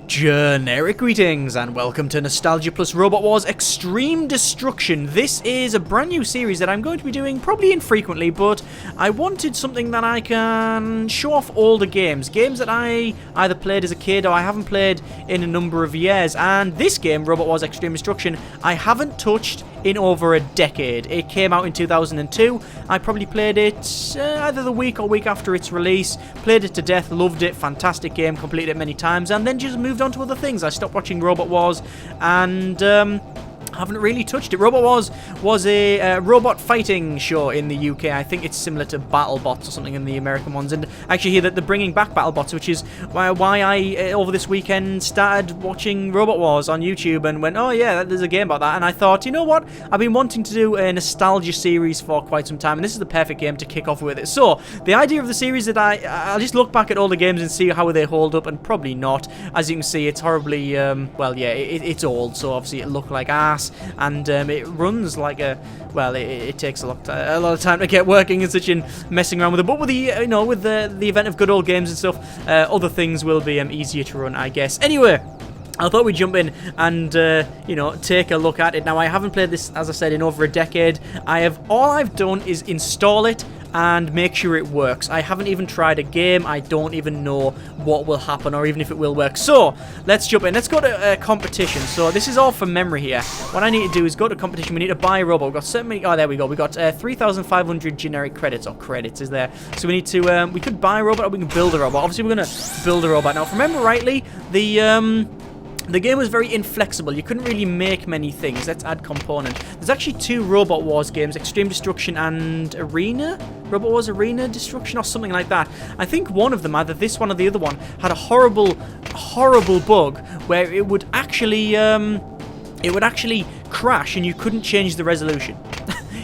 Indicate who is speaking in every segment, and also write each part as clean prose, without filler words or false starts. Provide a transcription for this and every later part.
Speaker 1: Generic greetings and welcome to Nostalgia Plus Robot Wars Extreme Destruction. This is a brand new series that I'm going to be doing probably infrequently, but I wanted something that I can show off older games that I either played as a kid or I haven't played in a number of years. And this game, Robot Wars Extreme Destruction, I haven't touched in over a decade. It came out in 2002. I probably played it either the week or week after its release. Played it to death, loved it, fantastic game, completed it many times, and then just moved on to other things. I stopped watching Robot Wars and haven't really touched it. Robot Wars was a robot fighting show in the UK. I think it's similar to BattleBots or something in the American ones. And I actually hear that they're bringing back BattleBots, which is why I, over this weekend, started watching Robot Wars on YouTube and went, oh yeah, there's a game about that. And I thought, you know what? I've been wanting to do a nostalgia series for quite some time, and this is the perfect game to kick off with it. So, the idea of the series that I'll just look back at all the games and see how they hold up, and probably not. As you can see, it's horribly, well, yeah, it's old, so obviously it'll look like ass. And it runs like a, well, it takes a lot of time to get working and such, and messing around with it. But with the, with the event of good old games and stuff, other things will be easier to run, I guess. Anyway, I thought we'd jump in and, take a look at it. Now, I haven't played this, as I said, in over a decade. All I've done is install it and make sure it works. I haven't even tried a game. I don't even know what will happen or even if it will work. So, let's jump in. Let's go to competition. So, this is all from memory here. What I need to do is go to competition. We need to buy a robot. We've got so many... Oh, there we go. We've got 3,500 generic credits, or credits is there. So, we need to... we could buy a robot or we can build a robot. Obviously, we're going to build a robot. Now, if I remember rightly, the game was very inflexible. You couldn't really make many things. Let's add component. There's actually two Robot Wars games, Extreme Destruction and Arena? Robot Wars Arena Destruction or something like that. I think one of them, either this one or the other one, had a horrible, horrible bug where it would actually crash and you couldn't change the resolution.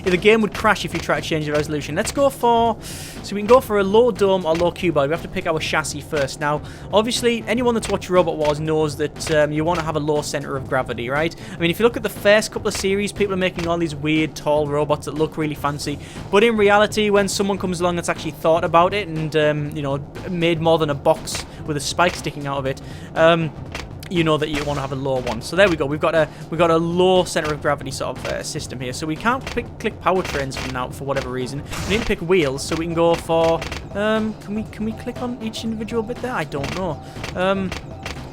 Speaker 1: The game would crash if you try to change the resolution. Let's go for... So we can go for a low dome or low cuboid. We have to pick our chassis first. Now, obviously, anyone that's watched Robot Wars knows that you want to have a low center of gravity, right? I mean, if you look at the first couple of series, people are making all these weird, tall robots that look really fancy. But in reality, when someone comes along that's actually thought about it and, made more than a box with a spike sticking out of it, you know that you want to have a low one. So there we go. We've got a low center of gravity sort of system here. So we can't click powertrains from now for whatever reason. We need to pick wheels, so we can go for. Can we click on each individual bit there? I don't know.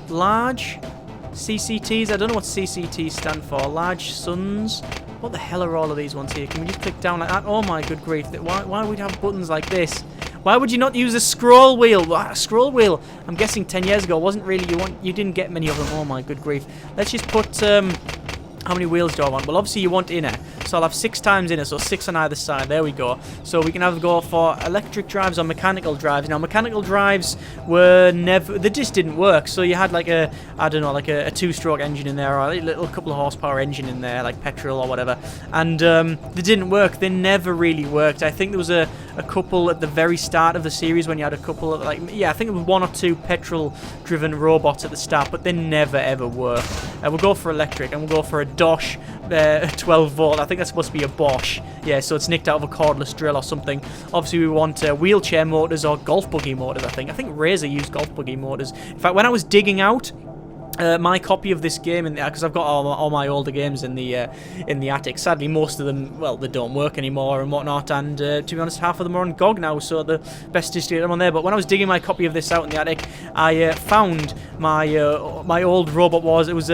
Speaker 1: Large CCTs. I don't know what CCTs stand for. Large suns. What the hell are all of these ones here? Can we just click down like that? Oh my good grief! Why would we have buttons like this? Why would you not use a scroll wheel? A scroll wheel, I'm guessing 10 years ago, wasn't really, you didn't get many of them. Oh my good grief. Let's just put, how many wheels do I want? Well, obviously you want inner, so I'll have 6 times inner, so 6 on either side. There we go. So we can either go for electric drives or mechanical drives. Now, mechanical drives were never, they just didn't work. So you had like a 2-stroke engine in there, or a little couple of horsepower engine in there, like petrol or whatever. And they didn't work. They never really worked. I think there was a couple at the very start of the series when you had a couple of, I think it was 1 or 2 petrol-driven robots at the start, but they never ever worked. We'll go for electric, and we'll go for a Dosh 12 volt. I think that's supposed to be a Bosch. Yeah, so it's nicked out of a cordless drill or something. Obviously, we want wheelchair motors or golf buggy motors, I think. I think Razer used golf buggy motors. In fact, when I was digging out my copy of this game, because I've got all my older games in the attic. Sadly, most of them, well, they don't work anymore and whatnot. And to be honest, half of them are on GOG now, so the best is to get them on there. But when I was digging my copy of this out in the attic, I found my old Robot Wars. It was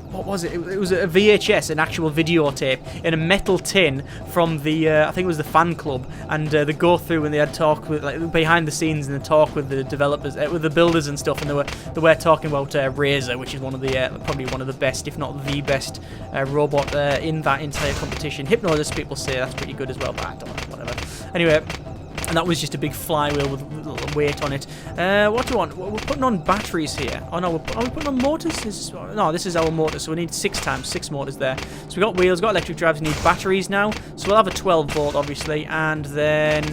Speaker 1: what was it? It was a VHS, an actual videotape, in a metal tin from the, I think it was the fan club, and they go through and they had talk with, like, behind the scenes, and they talk with the developers, with the builders and stuff, and they were talking about Razer, which is one of the, probably one of the best, if not the best, robot in that entire competition. Hypnosis, people say that's pretty good as well, but I don't know, whatever. Anyway. And that was just a big flywheel with a little weight on it. What do you want? We're putting on batteries here. Oh no, are we putting on motors? No, this is our motor, so we need 6 motors there. So we've got wheels, got electric drives, we need batteries now. So we'll have a 12 volt, obviously, and then...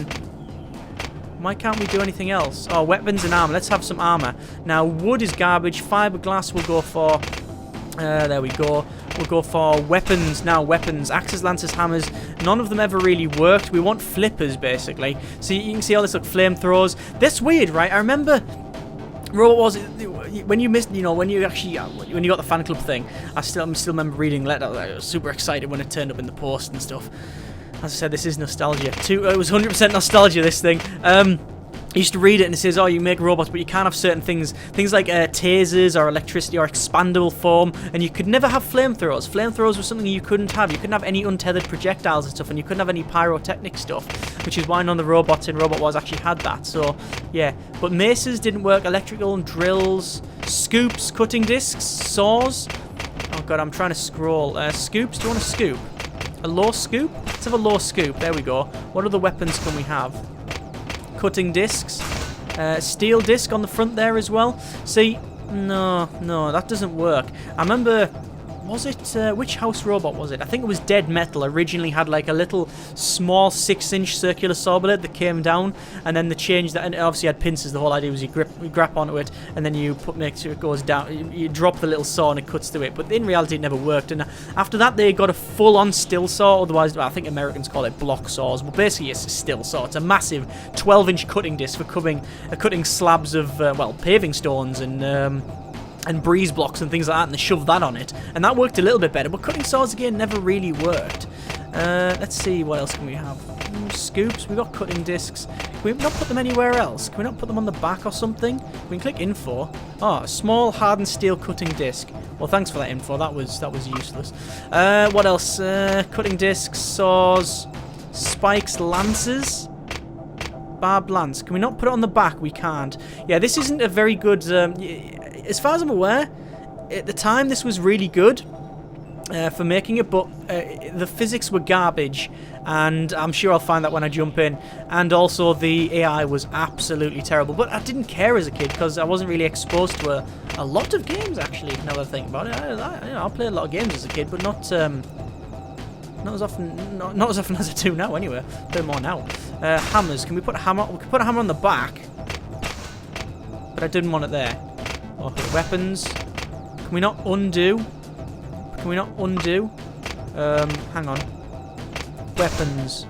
Speaker 1: Why can't we do anything else? Oh, weapons and armor. Let's have some armor. Now, wood is garbage. Fiberglass we'll go for... there we go. We'll go for weapons now. Weapons. Axes, lances, hammers. None of them ever really worked. We want flippers, basically. So you can see all this, like, flamethrowers. That's weird, right? I remember Robot Wars, when you missed, when you actually, when you got the fan club thing, I still remember reading letter. I was super excited when it turned up in the post and stuff. As I said, this is nostalgia. It was 100% nostalgia, this thing. I used to read it and it says, oh, you make robots, but you can't have certain things like tasers or electricity or expandable form, and you could never have flamethrowers. Flamethrowers were something you couldn't have. You couldn't have any untethered projectiles and stuff, and you couldn't have any pyrotechnic stuff, which is why none of the robots in Robot Wars actually had that. So, yeah. But maces didn't work, electrical and drills, scoops, cutting discs, saws. Oh, God, I'm trying to scroll. Scoops, do you want a scoop? A law scoop? Let's have a law scoop. There we go. What other weapons can we have? Cutting discs, steel disc on the front there as well. See, no, that doesn't work. I remember, was it, which house robot was it? I think it was Dead Metal originally had like a little small 6-inch circular saw blade that came down, and then they changed that, and it obviously had pincers. The whole idea was you grab onto it, and then you make sure it goes down. You drop the little saw and it cuts through it, but in reality it never worked. And after that they got a full-on still saw, otherwise I think Americans call it block saws. Well, basically it's a still saw. It's a massive 12-inch cutting disc for cutting slabs of, paving stones and breeze blocks and things like that, and they shoved that on it, and that worked a little bit better, but cutting saws again never really worked. Let's see, what else can we have? Scoops, we got cutting discs. Can we not put them anywhere else? Can we not put them on the back or something? We can click info. Oh, a small hardened steel cutting disc. Well, thanks for that info, that was useless. What else? Cutting discs, saws, spikes, lances, barbed lance. Can we not put it on the back? We can't. Yeah, this isn't a very good, as far as I'm aware, at the time this was really good for making it, but the physics were garbage, and I'm sure I'll find that when I jump in, and also the AI was absolutely terrible. But I didn't care as a kid because I wasn't really exposed to a lot of games, actually, now that I think about it. I played a lot of games as a kid, but not as often as I do now anyway. I play more now. Hammers, can we put a hammer? We can put a hammer on the back, but I didn't want it there. Okay, weapons. Can we not undo? Can we not undo? Hang on. Weapons.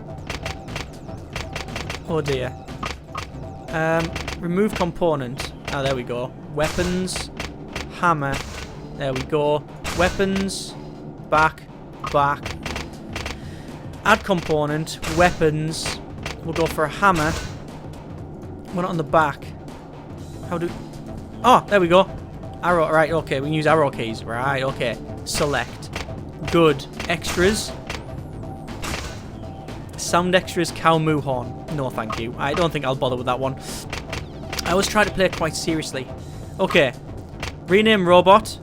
Speaker 1: Oh dear. Remove component. Oh, there we go. Weapons. Hammer. There we go. Weapons. Back. Add component. Weapons. We'll go for a hammer. We're not on the back. How do... Oh, there we go. Arrow, right, okay, we can use arrow keys. Right, okay. Select. Good. Extras. Sound extras, cow moo horn. No, thank you. I don't think I'll bother with that one. I always try to play it quite seriously. Okay. Rename robot.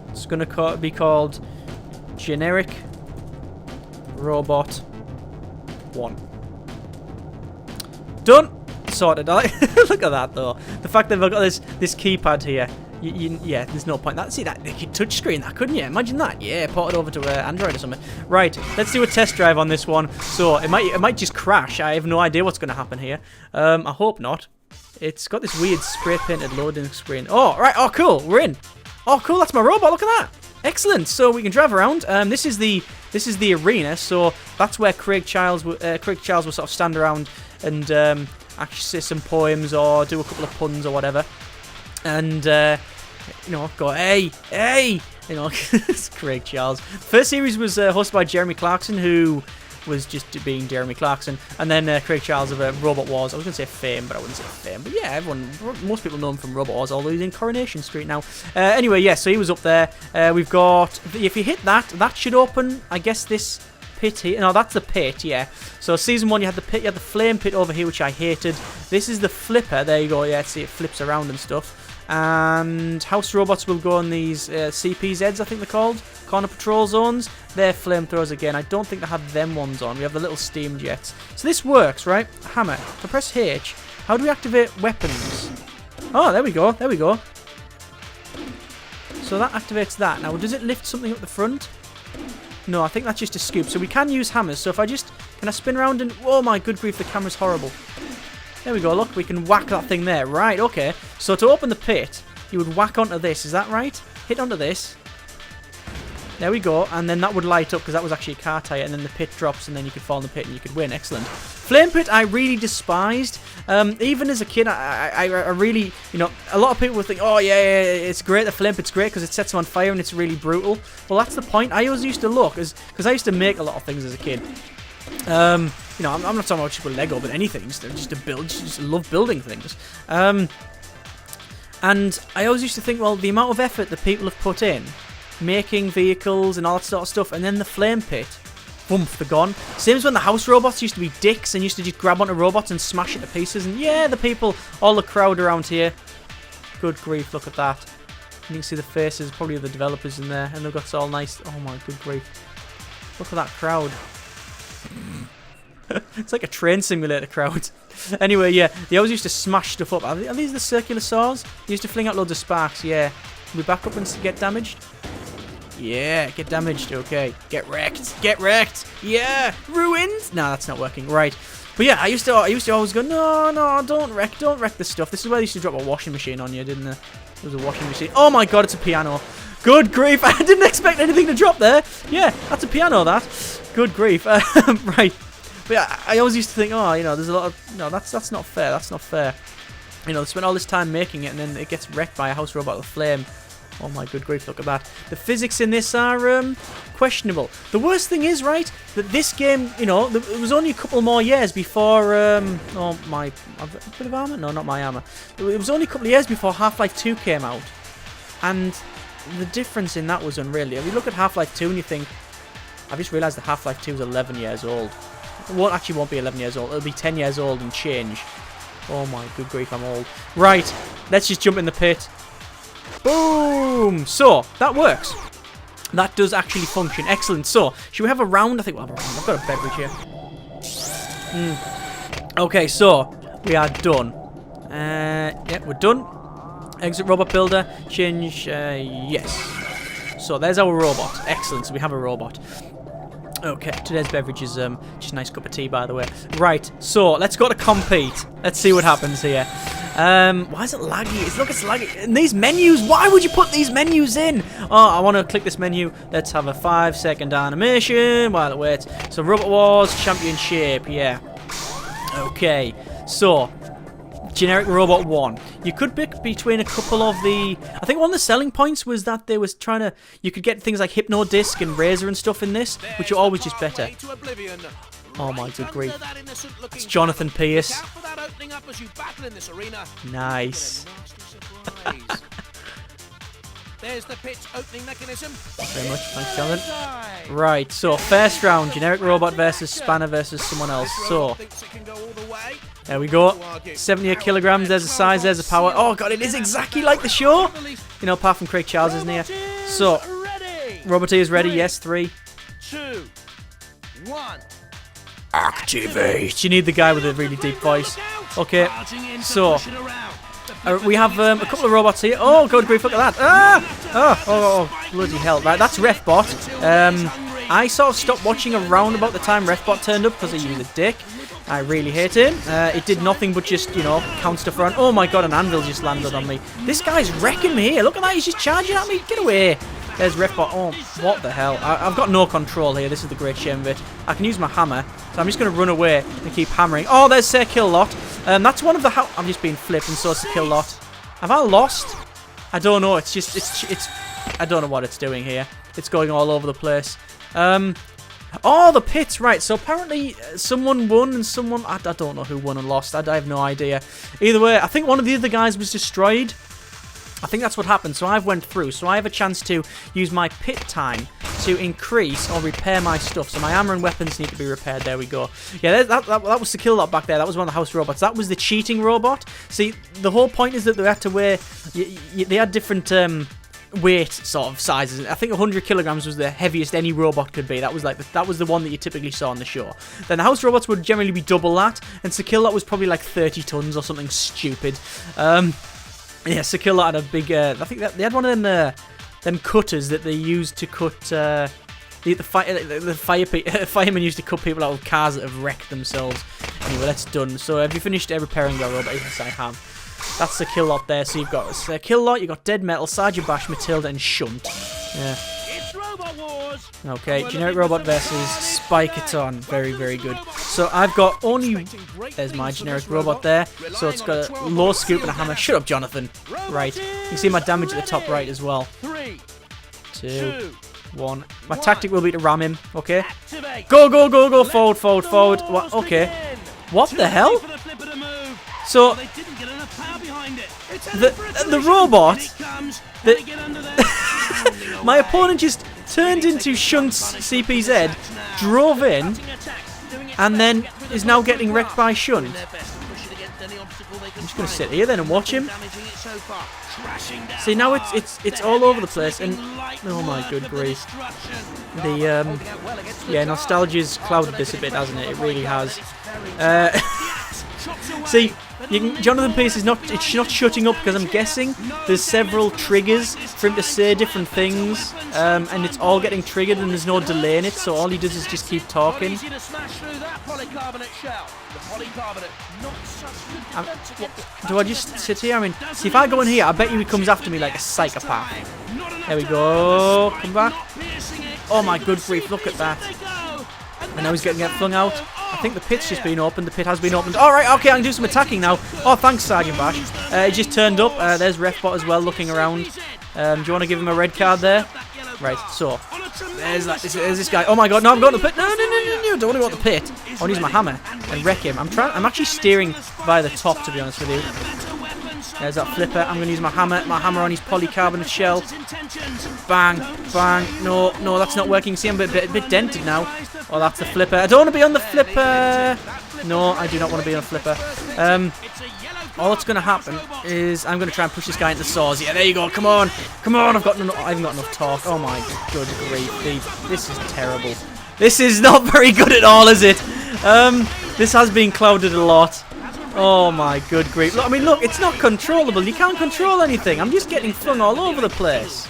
Speaker 1: It's going to be called Generic Robot 1. Done. Sorted. Look at that though. The fact that I've got this keypad here. Yeah, there's no point. See that touch screen, that couldn't you? Imagine that. Yeah, port it over to Android or something. Right, let's do a test drive on this one. So it might just crash. I have no idea what's going to happen here. I hope not. It's got this weird spray painted loading screen. Oh, right. Oh, cool. We're in. Oh, cool. That's my robot. Look at that. Excellent. So we can drive around. This is the arena. So that's where Craig Charles will sort of stand around and actually say some poems or do a couple of puns or whatever. And go, hey, it's Craig Charles. First series was hosted by Jeremy Clarkson, who was just being Jeremy Clarkson, and then Craig Charles of Robot Wars. I was going to say Fame, but I wouldn't say Fame. But yeah, most people know him from Robot Wars, although he's in Coronation Street now. Anyway, yeah, so he was up there. We've got, if you hit that should open, I guess, this pit here. No, that's the pit, yeah. So season 1, you had the pit, you had the flame pit over here, which I hated. This is the flipper. There you go. Yeah, see, it flips around and stuff. And house robots will go on these CPZs, I think they're called, corner patrol zones. They're flamethrowers again. I don't think they have them ones on. We have the little steam jets. So this works, right? Hammer. If I press H, how do we activate weapons? Oh, there we go. There we go. So that activates that. Now, does it lift something up the front? No, I think that's just a scoop. So we can use hammers. So if I just... Can I spin around and... Oh my good grief, the camera's horrible. There we go, look, we can whack that thing there. Right, okay. So to open the pit, you would whack onto this, is that right? Hit onto this. There we go. And then that would light up because that was actually a car tyre. And then the pit drops and then you could fall in the pit and you could win. Excellent. Flame pit I really despised. Even as a kid, I really, you know, a lot of people would think, oh yeah, it's great, the flame pit's great because it sets them on fire and it's really brutal. Well, that's the point. I always used to look, because I used to make a lot of things as a kid. You know, I'm not talking about just with Lego, but anything, just to build, just love building things. And I always used to think, well, the amount of effort that people have put in, making vehicles and all that sort of stuff, and then the flame pit, boom, they're gone. Same as when the house robots used to be dicks and used to just grab onto robots and smash it to pieces. And yeah, the people, all the crowd around here, good grief, look at that. You can see the faces, probably of the developers in there, and they've got all nice, oh my good grief. Look at that crowd. It's like a train simulator crowd. Anyway, yeah, they always used to smash stuff up. Are these the circular saws? They used to fling out loads of sparks, yeah. Can we back up and get damaged? Yeah, get damaged, okay. Get wrecked, yeah. Ruined? No, that's not working, right. But yeah, I used to always go, no, don't wreck this stuff. This is where they used to drop a washing machine on you, didn't they? There was a washing machine. Oh my god, it's a piano. Good grief, I didn't expect anything to drop there. Yeah, that's a piano, that. Good grief. Right. But yeah, I always used to think, oh, you know, there's a lot of... No, that's not fair. That's not fair. You know, they spent all this time making it, and then it gets wrecked by a house robot with flame. Oh my good grief, look at that. The physics in this are questionable. The worst thing is, right, that this game, you know, it was only a couple more years before... oh, my... A bit of armor? No, not my armor. It was only a couple of years before Half-Life 2 came out. And the difference in that was unreal. If you look at Half-Life 2 and you think... I've just realised that Half-Life 2 is 11 years old. It won't be 11 years old. It'll be 10 years old and change. Oh my good grief, I'm old. Right, let's just jump in the pit. Boom! So, that works. That does actually function. Excellent. So, should we have a round? I think we'll have a round. I've got a beverage here. Okay, so, we are done. Yeah, we're done. Exit robot builder. Change, yes. So, there's our robot. Excellent. So, we have a robot. Okay, today's beverage is just a nice cup of tea, by the way. Right, so let's go to compete. Let's see what happens here. Why is it laggy? Look, it's laggy. And these menus, why would you put these menus in? Oh, I want to click this menu. Let's have a 5-second animation while it waits. So, Robot Wars Championship, yeah. Okay, so... Generic Robot 1. You could pick between a couple of the... I think one of the selling points was that they was trying to... You could get things like Hypno Disc and Razor and stuff in this, which are always just better. Oh my good grief. It's Jonathan Pierce. Nice.
Speaker 2: There's the pitch opening mechanism.
Speaker 1: Thanks very much. Thanks, Jonathan. Right, so first round, Generic Robot versus Spanner versus someone else. So, there we go. 78 kilograms, there's a size, there's a power. Oh god, it is exactly like the show. You know, apart from Craig Charles isn't here. So, Robot is ready, yes, 3,
Speaker 2: 2, 1.
Speaker 1: Activate. You need the guy with a really deep voice. Okay, so... we have a couple of robots here. Oh, good grief, look at that. Ah! Oh, bloody hell. Right, that's Refbot. I sort of stopped watching around about the time Refbot turned up because he was a dick. I really hate him. It did nothing but just, you know, count stuff around. Oh my god, an anvil just landed on me. This guy's wrecking me here. Look at that, he's just charging at me. Get away. There's Refbot. Oh, what the hell. I've got no control here. This is the great shame of it. I can use my hammer, so I'm just going to run away and keep hammering. Oh, there's Sir Kill Lot. That's one of the... I'm just being flipped, and so it's Sir Kill Lot. Have I lost? I don't know. It's just... It's... I don't know what it's doing here. It's going all over the place. Oh, the pits. Right, so apparently someone won and someone... I don't know who won and lost. I have no idea. Either way, I think one of the other guys was destroyed. I think that's what happened, so I've went through. So I have a chance to use my pit time to increase or repair my stuff. So my armor and weapons need to be repaired. There we go. Yeah, that was the Kill Lot back there. That was one of the house robots. That was the cheating robot. See, the whole point is that they had to wear... they had different... weight sort of sizes. I think 100 kilograms was the heaviest any robot could be. That was like that was the one that you typically saw on the show. Then the house robots would generally be double that, and Sir Kill Lot was probably like 30 tons or something stupid. Yeah, Sir Kill Lot had a big... I think that they had one of them cutters that they used to cut... the firemen used to cut people out of cars that have wrecked themselves. Anyway, that's done. So have you finished repairing your robot? Yes, I have. That's Sir Kill Lot there. So you've got Sir Kill Lot, you've got Dead Metal, Sergeant Bash, Matilda, and Shunt. Yeah.
Speaker 2: It's Robot
Speaker 1: Okay, generic robot versus Spikeaton. Very, very good. So I've got only... There's my generic robot there. So it's got a low scoop and a hammer. Shut up, Jonathan. Right. You can see my damage at the top right as well. 2, 1. My tactic will be to ram him. Okay. Go, go, go, go. Forward, forward, forward. What? Okay. What the hell? So... The robot... My opponent just turned into Shunt's CPZ, drove in, and then is now getting wrecked by Shunt. I'm just going to sit here then and watch him. See, now it's all over the place, and oh my good grief. The yeah, nostalgia's clouded this a bit, hasn't it? It really has. See, Jonathan Pearce is not shutting up because I'm guessing there's several triggers for him to say different things, and it's all getting triggered and there's no delay in it, so all he does is just keep talking. Do I just sit here? I mean, see, if I go in here, I bet you he comes after me like a psychopath. There we go. Come back. Oh my good grief, look at that. And now he's getting flung out. I think the pit's just been opened. The pit has been opened. Alright, okay, I can do some attacking now. Oh, thanks, Sergeant Bash. He just turned up. There's Refbot as well, looking around. Do you want to give him a red card there? Right, so. There's this guy. Oh my god, no, I'm going to the pit. No, no, no, no, no. Don't want to go to the pit. I want to use my hammer and wreck him. I'm actually steering by the top, to be honest with you. There's that flipper. I'm going to use my hammer on his polycarbonate shell. Bang, bang. No, no, that's not working. See, I'm a bit dented now. Oh, that's the flipper. I don't want to be on the flipper. No, I do not want to be on a flipper. All that's going to happen is I'm going to try and push this guy into the saws. Yeah, there you go. Come on. Come on. I haven't got enough torque. Oh, my good grief. This is terrible. This is not very good at all, is it? This has been clouded a lot. Oh my good grief. Look, I mean, look, it's not controllable. You can't control anything. I'm just getting flung all over the place.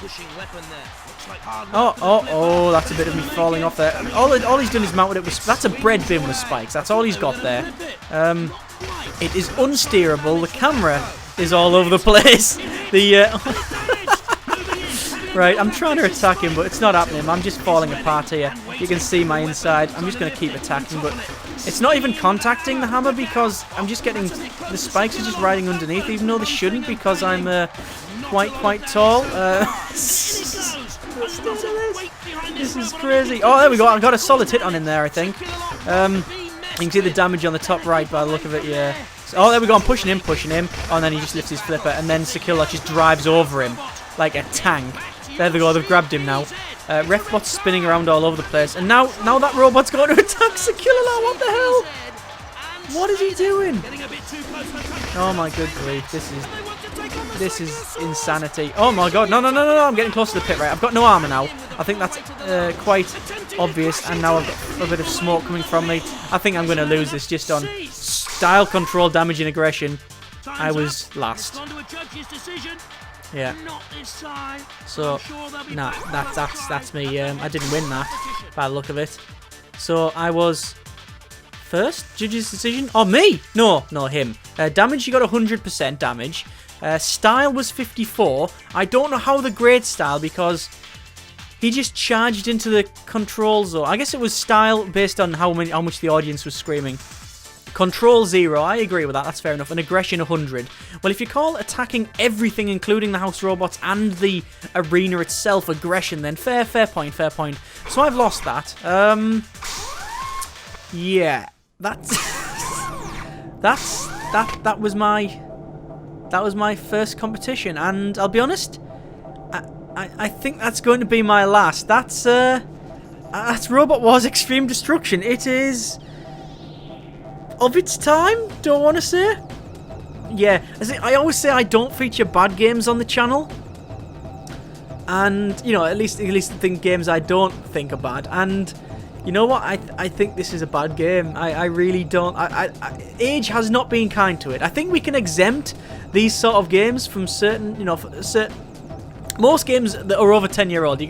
Speaker 1: Oh, that's a bit of me falling off there. All he's done is mounted it with... That's a bread bin with spikes. That's all he's got there. It is unsteerable. The camera is all over the place. Right, I'm trying to attack him, but it's not happening. I'm just falling apart here. You can see my inside. I'm just going to keep attacking, but it's not even contacting the hammer because I'm just getting... The spikes are just riding underneath, even though they shouldn't because I'm quite tall. This is crazy. Oh, there we go. I've got a solid hit on him there, I think. You can see the damage on the top right by the look of it, yeah. Oh, there we go. I'm pushing him. Oh, and then he just lifts his flipper, and then Sakilla just drives over him like a tank. There they go, they've grabbed him now. Refbot's spinning around all over the place. And now that robot's going to attack Sakilla. What the hell? What is he doing? Oh my good grief. This is insanity. Oh my god. No. I'm getting close to the pit, right? I've got no armor now. I think that's quite obvious. And now I've got a bit of smoke coming from me. I think I'm going to lose this just on style control, damage and aggression. I was last. Yeah. So, nah, that's me. I didn't win that by the look of it. So I was first. Judge's decision. Oh, me? No, him. Damage, you got 100% damage. Style was 54. I don't know how the grade style because he just charged into the control zone. I guess it was style based on how much the audience was screaming. Control 0, I agree with that, that's fair enough. And aggression 100. Well, if you call attacking everything, including the house robots and the arena itself, aggression, then fair point. So I've lost that. Yeah, that was my first competition, and I'll be honest, I think that's going to be my last. That's Robot Wars Extreme Destruction. It is of its time, do I want to say? Yeah, I always say I don't feature bad games on the channel. And, you know, at least the games I don't think are bad. And, you know what? I think this is a bad game. I really don't. Age has not been kind to it. I think we can exempt these sort of games from certain, you know, most games that are over 10-year-old, you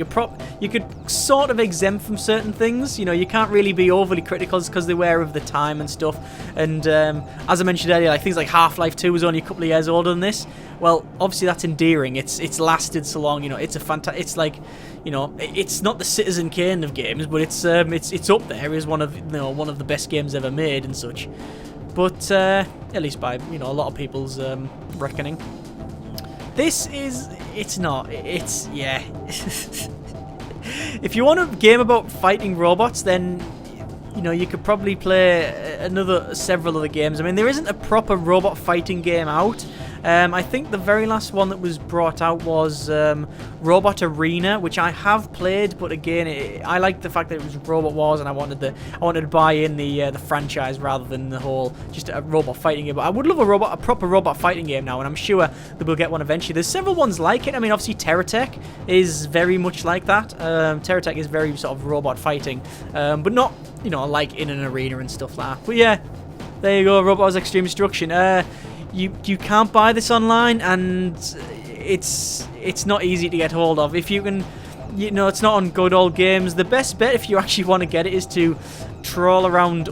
Speaker 1: could sort of exempt from certain things. You know, you can't really be overly critical because they were of the time and stuff. And as I mentioned earlier, like things like Half-Life 2 was only a couple of years older than this. Well, obviously that's endearing. It's lasted so long. You know, it's a it's like, you know, it's not the Citizen Kane of games, but it's up there as one of the best games ever made and such. But at least by a lot of people's reckoning. This is, yeah. If you want a game about fighting robots, then, you could probably play several other games. I mean, there isn't a proper robot fighting game out. I think the very last one that was brought out was Robot Arena, which I have played, but again, I liked the fact that it was Robot Wars, and I wanted to buy in the franchise rather than the whole just a robot fighting game. But I would love a proper robot fighting game now, and I'm sure that we'll get one eventually. There's several ones like it. I mean, obviously Terratech is very much like that. Terratech is very sort of robot fighting, but not like in an arena and stuff like that. But yeah, there you go, Robot Wars Extreme Destruction. You can't buy this online, and it's not easy to get hold of. If you can, it's not on Good Old Games. The best bet, if you actually want to get it, is to troll around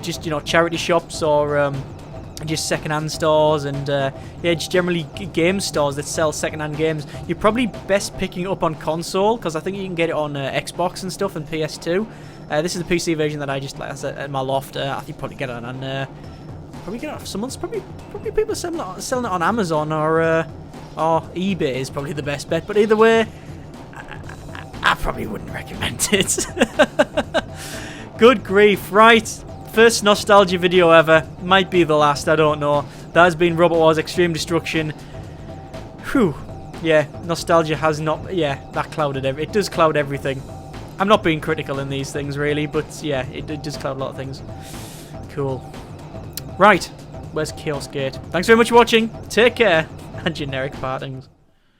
Speaker 1: just charity shops or just second-hand stores and just generally game stores that sell second-hand games. You're probably best picking it up on console, because I think you can get it on Xbox and stuff and PS2. This is the PC version that I just at my loft. I think probably get it on. Probably get it off someone's. Probably people selling it on Amazon or eBay is probably the best bet. But either way, I probably wouldn't recommend it. Good grief! Right, first nostalgia video ever. Might be the last. I don't know. That has been Robot Wars Extreme Destruction. Whew. Yeah, nostalgia has not. Yeah, that clouded it does cloud everything. I'm not being critical in these things really, but yeah, it does cloud a lot of things. Cool. Right, where's Chaos Gate? Thanks very much for watching. Take care, and generic partings.